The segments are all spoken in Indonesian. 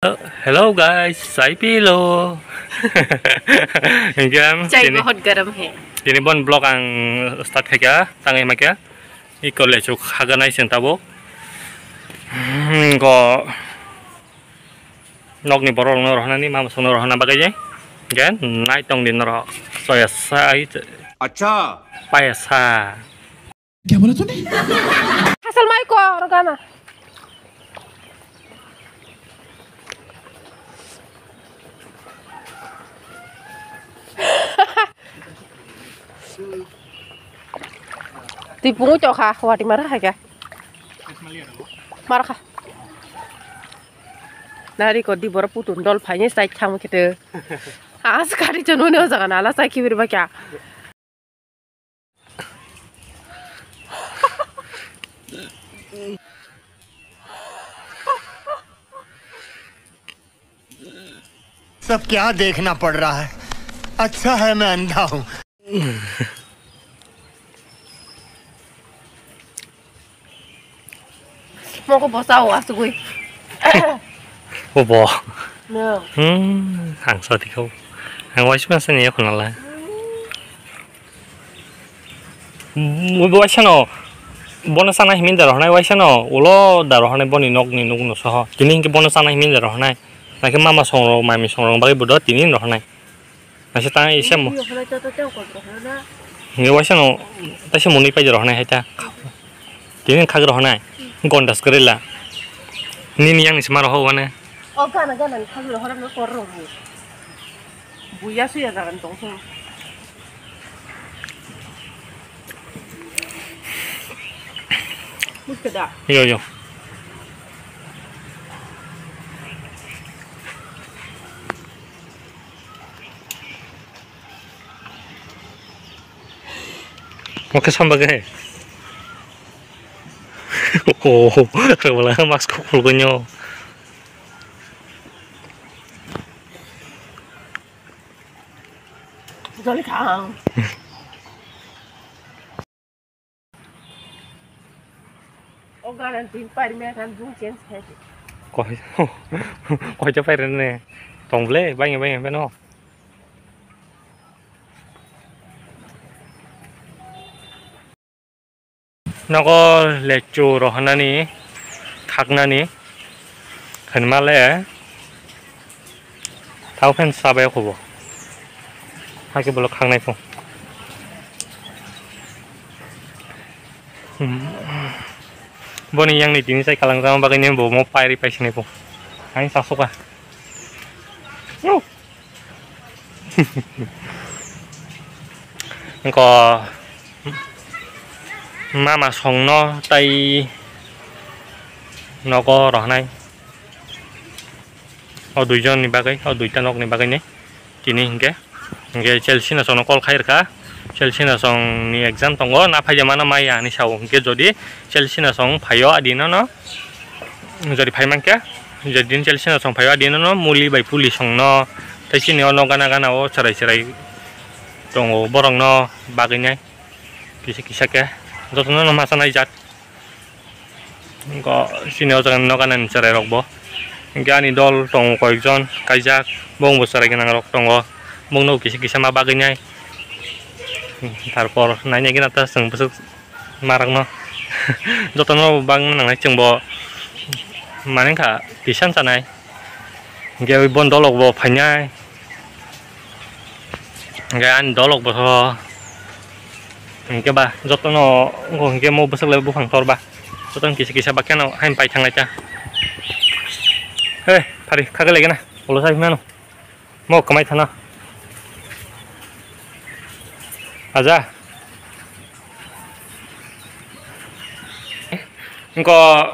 Hello guys, saya Pilo. Ingam. चाय बहुत गर्म है. Ini bon blog ang start kaya, tangai makia. Iko lecuk haganai sentabo. Ko nok ni borong norohna ni mama song norohna bagay kan? Naik tong din noro. Soya sai. अच्छा. Payasa. क्या बोला तूने? Hasil mai ko rogana. Tipu cho kha wati marah ya. Marah kha. Nari ko di bora putun dol phainya sai tham kete. As kari chanu ne jaga nala sai kibir ba kya. सब क्या देखना पड़ रहा है? अच्छा है मैं अंधा हूँ. Mau ko bosa wa sugui. Bobo. No. Hàng sao thì không. Hàng quay xuống sân nhà còn lại. Mui buat channel. Bonus sana himin darah nai wai channel. Ulo darah nai boni nok ni nok no soh. Tini ke bonus sana himin darah nai. Nak mama songrong, mami songrong bagi budot tini darah nai. Masih tanya isem. Nggak wai channel. Tapi muni pai darah nai heta. Tini kagak darah nai. Gondas kerela. Ini yang ismar ho wana. Oh gana kagak orang no korong. Buya sih ya jangan tongso. Mudah. Yo. Oke sampai Oh, wala max ko nyo. Jolly kang. Oh gana tin pari me kan bung chen sai. Coi cho phải nè. Tòng lê bay bên nó. Nó có lệ chủ rồi hả nè, khắc nè, hình mà lẽ, tháo phen sa béo khổ, hai cái bộ khắc này không, bộ này yang này chính sai kalang sama bagainya bộ mau pairi pai sini không, anh sao suka, có mama song nó tay nó có rõ này ở đuôi chân này ba cái ở đuôi chân này ba cái này chỉ này cái Chelsea là song nó call khai cả Chelsea là song ni exam tong có na phải zaman nó mai à ni sau cái jadi Chelsea là song phải ở đi nó jadi phải mang cái jadi Chelsea là song phải ở đi nó muli bảy puli song nó thấy xin nó gana ô cerai tong borong nó ba cái này kisah cái Jatuhnya nama sana ijat. Kok sini orang no kanan cerai rokbo. Gani dol tong ko ekjon kajak bong besar lagi nang rok tong bong no kisi ma bagainya. Tarpor nanya gini atas seng besuk marang no. Jatuhnya bang nang ceng bo mana ka pisan sanai. Gawe bon dolok bo phanyai. Gan dolok bo cái ba rất nó còn cái mô bớt lấy bút hàng thor ba rất là kỳ bakal nó hay bay thằng này cha hey thari khắc cái này nè olo sai mana mau kemai thana aja có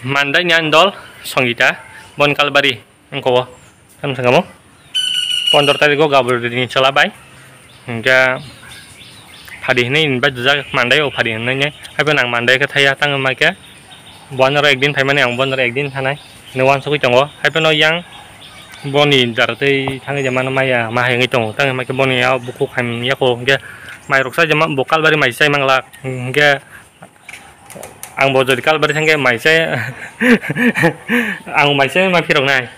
mandai nyandol songita bon kalbari engko kan kamu pondor tadi go gabur di celabai Enggak hari ini baca mandai oh hari ini nya hai bên nàng mandai cái thay tăng mai cái bon rồi ekdin phải mana yang bon rồi ekdin thanai newan suku chongo hai bên nói yang boni jarate thang zaman mai ya mah yang chong tăng mai cái boni ya buku ham ya ko cái mai ruksa zaman bokal bari mai sai mangla cái Ang bo jodi kalbari sangke maise ang maise ma pirok nai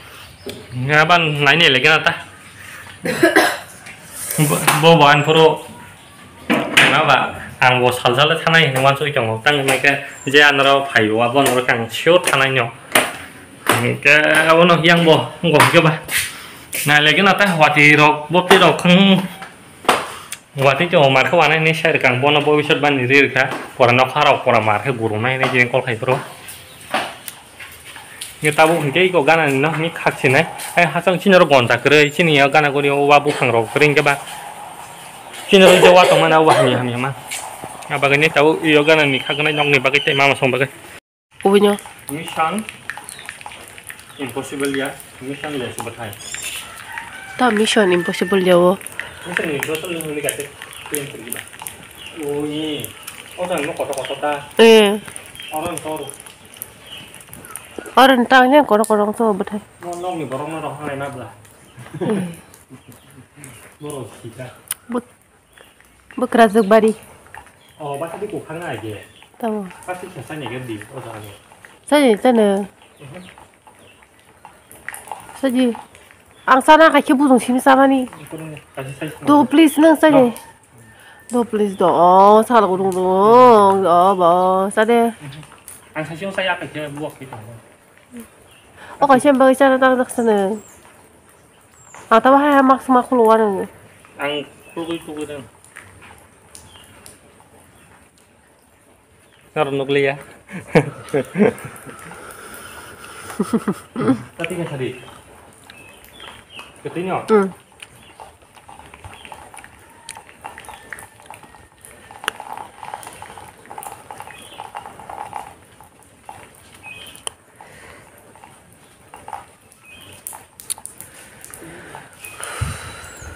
ngaban naini lagi nata bo ban puro ngaba ang bo saljala thanai nwan soi jong tang mai ke je anro phayo abon ro kang sio thanai nyo ke abono yang bo ngo ke ba na lagi nata wati rok bo pi rok khang wati jo mar khwa nai ni share kang bono bo bisot ban ni rir kha pora no kharok pora mar khe guru nai ni je kol khai pro ni tabu hingke ko gana no ni khak sinai ai hasang chinro gon ta kre chini ya gana gori wa bu khang rok ring ke ba chinro je wa to mana wa mi ha mi ma apa gani tahu iyo gana ni khak nai nok ni ba ke mama song ba ke Ubunyo. mission impossible ya mission le subathai Ta mission impossible jawo. mission ni do to ni ka te pen tri ba o ni o dang no koto ta oran toru Orang tanya korong-korong tuh betul. no ni borong no ro hai na bla boro kita Bekeras bari. oh ba tadi ku khang ai ge Tahu. pasti sa ni ge di o sa ni Saya sana. Saja. Ang sana kaki busung sini sama nih. ko ni kasi sai Do please nang saja. Do please do. Oh, salah kurung dong. Oh, bah. Saja. ang sa siung saya ka ke buak kita Oh, kasi bagi cara tak sana. Ah, tapi hai maksimal keluar nih. ang tuloy dan ngaron nukli ya tadi kan tadi ketinyo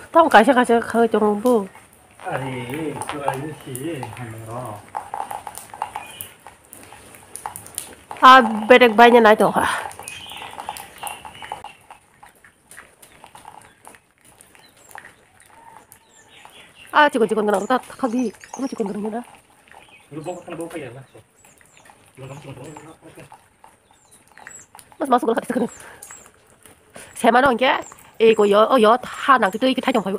Tahu kasih ke jombo. 아니 그 아저씨 하면서 Ah, bedek banyak na itu. Ah, cikon kena kita kaki. Kamu cikon kena. 이거 먹고 ya mas 이거 먹고 Mas masuk lah kaki. Saya mana orang 이거 여 하나 그 이게 타정 봐요.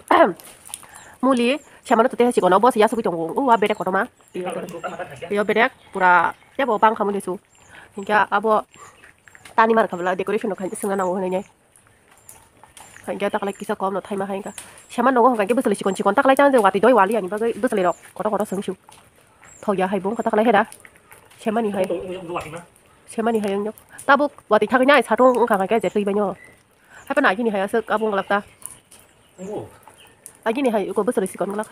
Muli, saya mana tuh teh cikon bos ya suku jonggo. Wah bedek kok mah. Yo bedek pura ya bawa bang kamu desu. Hingga abo tani mar kabla decoration kan senga na wo ne. Hingga tak lagi kisah kom no thai ma hingga. Saya mana ngo kan ke besel cikon tak lagi jangan wati doi wali ani bagai besel rok. Koto sengshu. Thau ya hai bong kata lagi heda. Saya mana hai. Saya mana hai nyok. Tabuk wati thak nyai sarung kan ka je tui banyo. Hai pa na gini hai asek abong galak ta. Lagi nih hai ko besel cikon galak.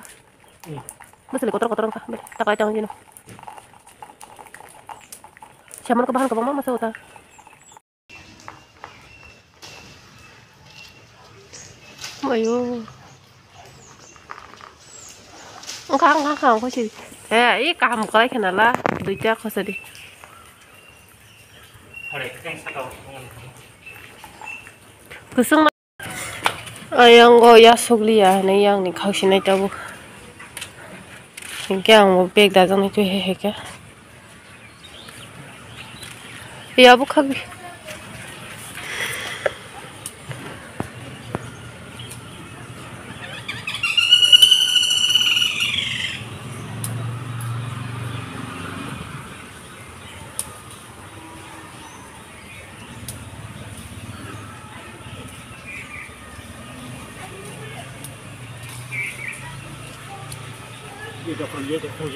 Besel kotor ka. Tak lagi jangan gini. Siapa nak bahan ke mama masa uta? Ayo. Engkang kau sih. Ini kamu kalau kena lah, duitnya kau sedih. Kusung. Ayang go ya sugli ya, nih yang nih kau sini tahu. Ini yang mau beg datang itu hehe ke? Ya bukan.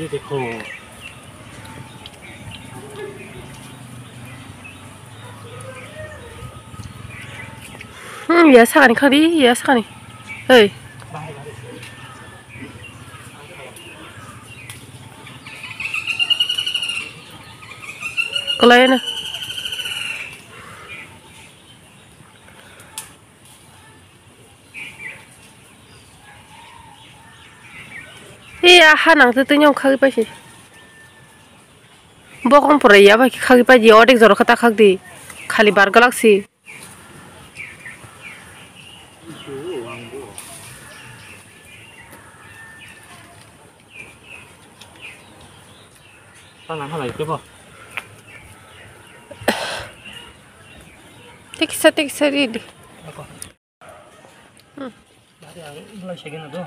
ये देखो Ya sakani kali, ya sakani. Hei. Kalau ini. Iya, hanang tu nyong kaki pasti. Bokong pura ya, bagi kaki pasti odek zoro kata kaki kali bar galaksi. Tanah halai ke apa? Tiksa ini. Apa? Dari aku mulai segini tuh.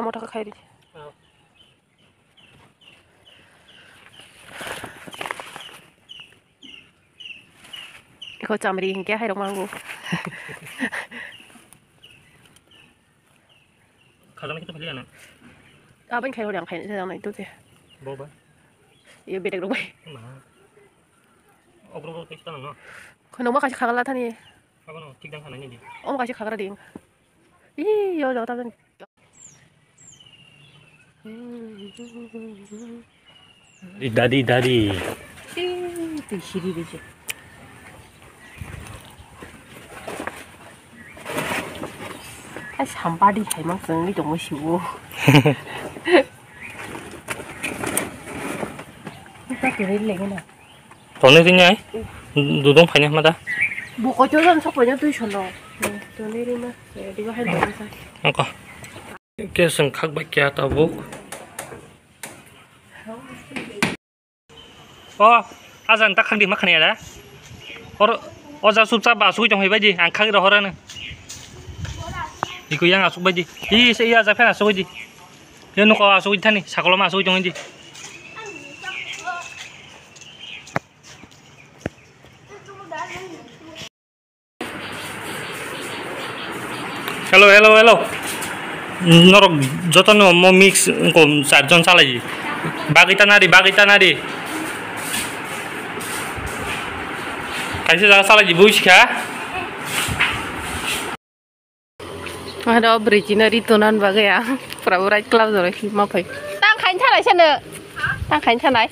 Motor ke kayak ini. Kau cuma di hingga hai dong manggu. Kalau kita pilih anak. Apa yang kayak yang kayak itu sih? Boba. Iya beda dong. Mana? Obrol kita nana. Kau nama kasih kakak lah tadi. Apa no? Tik dan kanannya dia. Om kasih kakak ding. Ih, yo jauh tahu. Dari. Di sini di sini. Ai sampah di hai mang seng ni dong siu. Kita kira lagi na. Tone sini ay. Dudung banyak mata. Buku jualan siapanya tuh sono. Tuh ni na. Di bawah hai dong sa. Angka. Keseng kak baik ya tabuk. Oh, azan tak kang di makan ya dah. Oza subsa basu jong hei baji, ang kang ro horana. Iku yang asuk baji. Ih, se iya zafen asuk baji. Ya nu ko asuk thani, sakolo ma asuk jong ji. Hello. Norok joto no mo mix ko sarjon salai. Bagita nari. Kasih salah di bush kah? Ada original tunan bagai ya. Pura-pura kelab rồi mà phải. Tăng khánh thế này xem nữa. Tăng khánh thế này.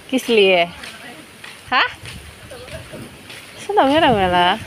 Kiss liye. Hả? Sao đâu nhớ đâu là?